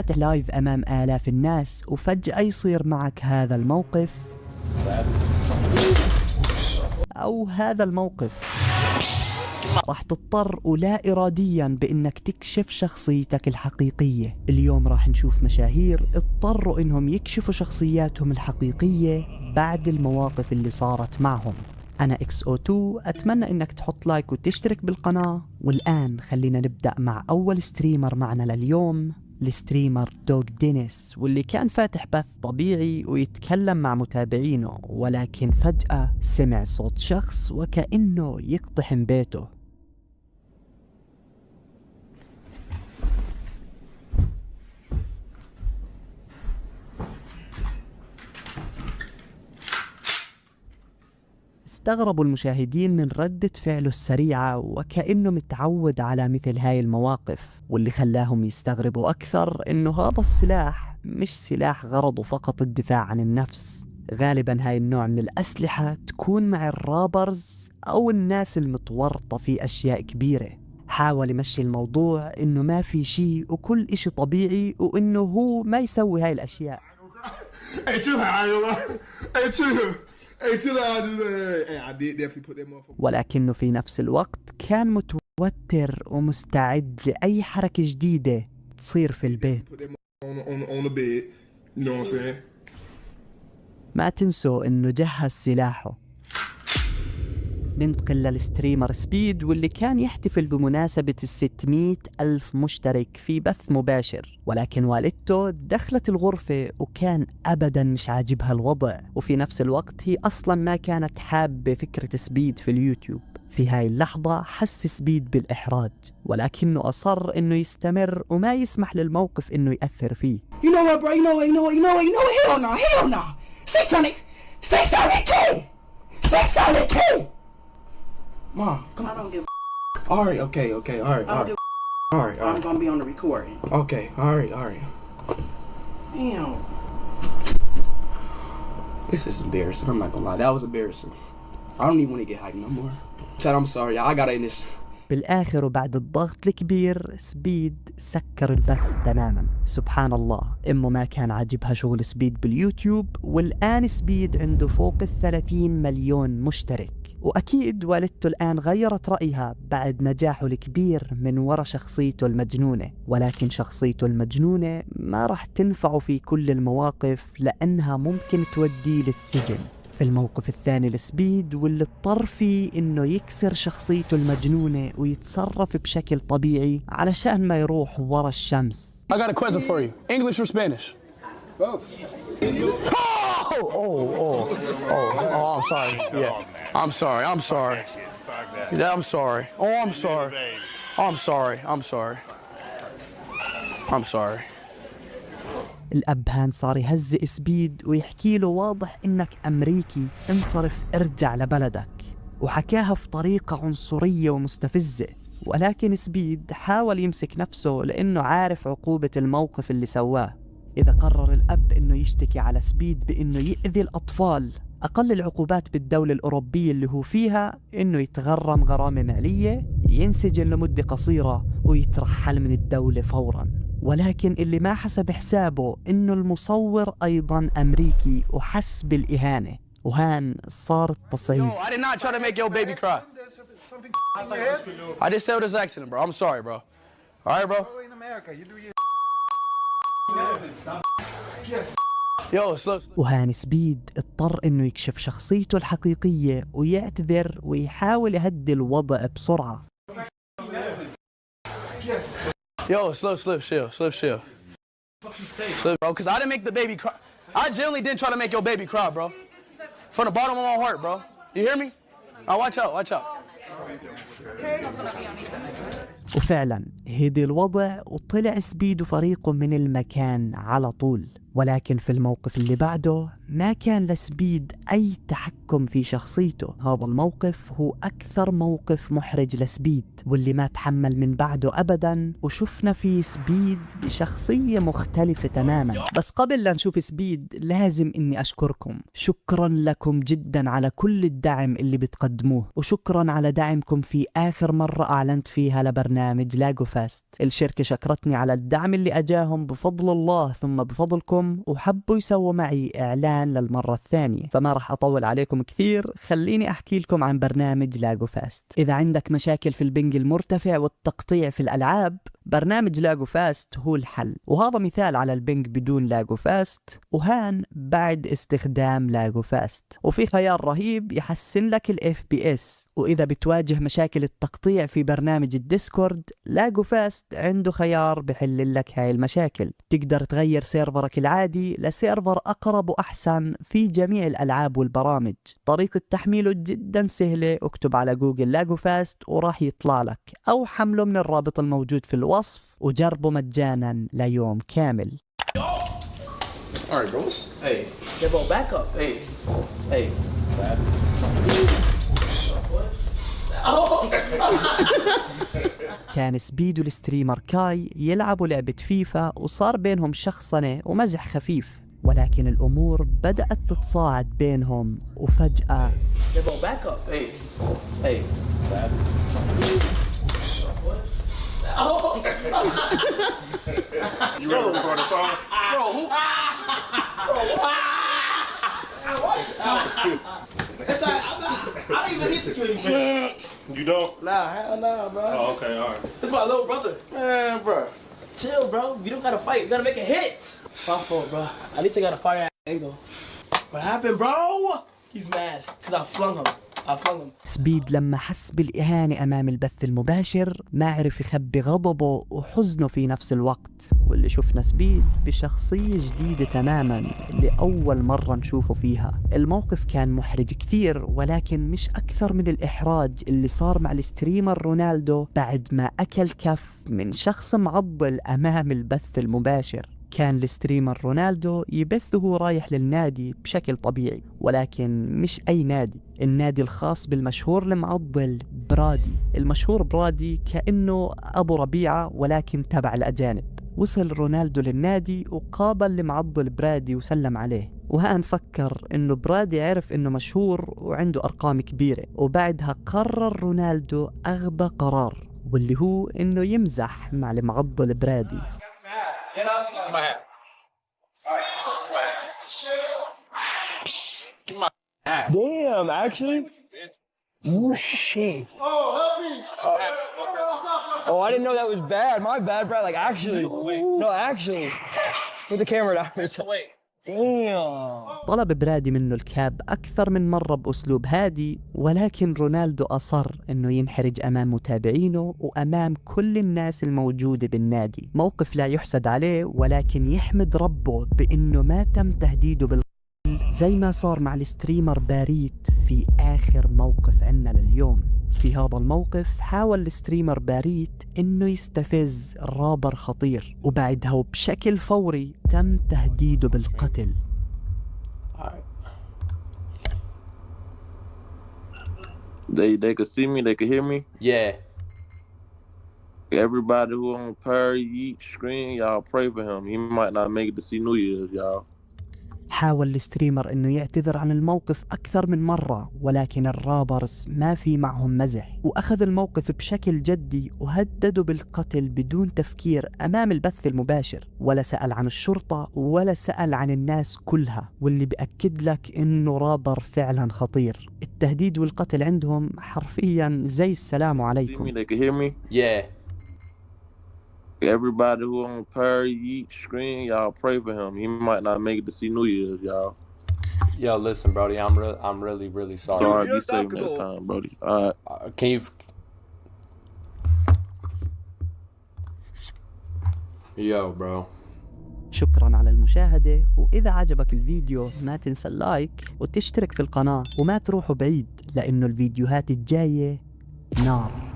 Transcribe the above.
فاتح لايف أمام آلاف الناس وفجأة يصير معك هذا الموقف أو هذا الموقف، راح تضطر ولا إراديا بإنك تكشف شخصيتك الحقيقية. اليوم راح نشوف مشاهير اضطروا إنهم يكشفوا شخصياتهم الحقيقية بعد المواقف اللي صارت معهم. أنا XO2، أتمنى إنك تحط لايك وتشترك بالقناة. والآن خلينا نبدأ مع أول ستريمر معنا لليوم، الستريمر دوغ دينيس، واللي كان فاتح بث طبيعي ويتكلم مع متابعينه، ولكن فجأة سمع صوت شخص وكأنه يقتحم بيته. استغربوا المشاهدين من ردة فعله السريعة وكأنه متعود على مثل هاي المواقف، واللي خلاهم يستغربوا أكثر إنه هذا السلاح مش سلاح غرضه فقط الدفاع عن النفس. غالبا هاي النوع من الأسلحة تكون مع الرابرز أو الناس المتورطة في أشياء كبيرة. حاول يمشي الموضوع إنه ما في شيء وكل إشي طبيعي وإنه هو ما يسوي هاي الأشياء. ولكنه في نفس الوقت كان متوتر ومستعد لأي حركة جديدة تصير في البيت. ما تنسوا إنه جهز سلاحه. ننتقل للستريمر سبيد، واللي كان يحتفل بمناسبة 600 ألف مشترك في بث مباشر، ولكن والدته دخلت الغرفة وكان أبدا مش عاجبها الوضع، وفي نفس الوقت هي أصلا ما كانت حابة فكرة سبيد في اليوتيوب. في هاي اللحظة حس سبيد بالإحراج، ولكنه أصر إنه يستمر وما يسمح للموقف إنه يأثر فيه. You know what, bro? You know, hell no. 600K! 600K! Mom, come on. I don't give a All right, okay, all right. All right. I'm gonna be on the recording. Okay, all right. Damn. This is embarrassing. I'm not gonna lie. That was embarrassing. I don't even want to get hyped no more. Chad, I'm sorry. I gotta end this. بالآخر وبعد الضغط الكبير سبيد سكر البث تماما. سبحان الله، إمه ما كان عاجبها شغل سبيد باليوتيوب، والآن سبيد عنده فوق 30 مليون مشترك. وأكيد والدته الآن غيرت رأيها بعد نجاحه الكبير من وراء شخصيته المجنونة، ولكن شخصيته المجنونة ما راح تنفعه في كل المواقف لأنها ممكن توديه للسجن. في الموقف الثاني لسبيد، واللي اضطر فيه انه يكسر شخصيته المجنونة ويتصرف بشكل طبيعي علشان ما يروح ورا الشمس. I got a question for you. English or Spanish? Both. I'm sorry. Yeah. I'm sorry. Yeah, I'm sorry. I'm sorry. الأب هان صار يهزئ سبيد ويحكي له واضح إنك أمريكي، انصرف ارجع لبلدك، وحكاها في طريقة عنصرية ومستفزة. ولكن سبيد حاول يمسك نفسه لأنه عارف عقوبة الموقف اللي سواه. إذا قرر الأب إنه يشتكي على سبيد بإنه يأذي الأطفال، أقل العقوبات بالدولة الأوروبية اللي هو فيها إنه يتغرم غرامة مالية، ينسجن لمدة قصيرة، ويترحل من الدولة فوراً. ولكن اللي ما حسب حسابه إنه المصور أيضاً أمريكي وحس بالإهانة، وهان صار التصعيد. Yo, I did not try to make your baby cry. I just said it was an accident, bro. I'm sorry, bro. All right, bro? In America, you do your Yo, slow. وهان سبيد اضطر إنه يكشف شخصيته الحقيقية ويعتذر ويحاول يهدي الوضع بسرعة. Yo, chill, bro, because I didn't make the baby cry. I genuinely didn't try to make your baby cry, bro. From the bottom of my heart, bro. You hear me? Now watch out. وفعلا هدي الوضع وطلع سبيد وفريقه من المكان على طول. ولكن في الموقف اللي بعده ما كان لسبيد أي تحكم في شخصيته. هذا الموقف هو أكثر موقف محرج لسبيد، واللي ما تحمل من بعده أبدا، وشفنا فيه سبيد بشخصية مختلفة تماما. بس قبل لا نشوف سبيد لازم إني أشكركم. شكرا لكم جدا على كل الدعم اللي بتقدموه، وشكرا على دعمكم في آخر مرة أعلنت فيها لبرنامج لاجوفا. فاست. الشركة شكرتني على الدعم اللي أجاهم بفضل الله ثم بفضلكم، وحبوا يسووا معي إعلان للمرة الثانية، فما راح أطول عليكم كثير، خليني أحكي لكم عن برنامج لاجو فاست. إذا عندك مشاكل في البنج المرتفع والتقطيع في الألعاب، برنامج لاجو فاست هو الحل. وهذا مثال على البنج بدون لاجو فاست، وهان بعد استخدام لاجو فاست. وفي خيار رهيب يحسن لك ال FPS. وإذا بتواجه مشاكل التقطيع في برنامج الديسكورد، لاجو فاست عنده خيار بحل لك هاي المشاكل. تقدر تغير سيرفرك العادي لسيرفر أقرب وأحسن في جميع الألعاب والبرامج. طريقة تحميله جدا سهلة، اكتب على جوجل لاجو فاست وراح يطلع لك، أو حمله من الرابط الموجود في الوصف وجربه مجانا ليوم كامل. Alright, bro. Hey. Yeah, bro, back up. Hey. Hey. كان سبيد والستريمر كاي يلعبوا لعبة فيفا، وصار بينهم شخصنة ومزح خفيف، ولكن الأمور بدأت تتصاعد بينهم وفجأة Yeah, bro, back up. Hey. Hey. You ready to record the phone? Bro, who? It's like, I don't even need security, man. You don't? Nah, hell nah, bro. Oh, okay, all right. This is my little brother. Man, bro. Chill, bro. You don't gotta fight. You gotta make a hit. My fault, bro. At least I got a fire angle. What happened, bro? He's mad because I flung him. سبيد لما حس بالإهانة أمام البث المباشر ما عرف يخبي غضبه وحزنه في نفس الوقت، واللي شفنا سبيد بشخصية جديدة تماما لأول مرة نشوفه فيها. الموقف كان محرج كثير، ولكن مش أكثر من الإحراج اللي صار مع الستريمر رونالدو بعد ما أكل كف من شخص معضل أمام البث المباشر. كان الستريمر رونالدو يبث وهو رايح للنادي بشكل طبيعي، ولكن مش أي نادي، النادي الخاص بالمشهور المعضل برادي. المشهور برادي كأنه أبو ربيعة ولكن تبع الأجانب. وصل رونالدو للنادي وقابل المعضل برادي وسلم عليه، وهان فكر إنه برادي عرف إنه مشهور وعنده أرقام كبيرة، وبعدها قرر رونالدو أغبى قرار، واللي هو إنه يمزح مع المعضل برادي. Get up. My hat. Damn, actually? Shit. Oh, help me. Oh, I didn't know that was bad. My bad, bro. Like, actually. No, actually. Put the camera down. Wait. Damn. طلب برادي منه الكاب أكثر من مرة بأسلوب هادي، ولكن رونالدو أصر إنه ينحرج أمام متابعينه وأمام كل الناس الموجودة بالنادي. موقف لا يحسد عليه، ولكن يحمد ربه بإنه ما تم تهديده بالقتل زي ما صار مع الستريمر باريت في آخر موقف عنا لليوم. في هذا الموقف حاول الستريمر باريت إنه يستفز رابر خطير، وبعدها وبشكل فوري تم تهديده بالقتل. They could see me, they could hear me. Yeah. Everybody who on Perry Yeet screen, y'all pray for him. He might not make it to see New Year's, y'all. حاول الستريمر انه يعتذر عن الموقف اكثر من مرة، ولكن الرابرز ما في معهم مزح، واخذ الموقف بشكل جدي وهددوا بالقتل بدون تفكير امام البث المباشر، ولا سأل عن الشرطة ولا سأل عن الناس كلها، واللي بأكد لك انه رابر فعلا خطير. التهديد والقتل عندهم حرفيا زي السلام عليكم. They could hear me. Yeah. Everybody who on Perry Yeet screen, y'all pray for him. He might not make it to see New Year's, y'all. Yo, listen, Brody, I'm really sorry. Sorry, be safe next time, Brody. All right. Can you? Yo, bro. شكرا على المشاهدة، وإذا عجبك الفيديو ما تنسى اللايك وتشترك في القناة، وما تروحوا بعيد لأنه الفيديوهات الجاية نار.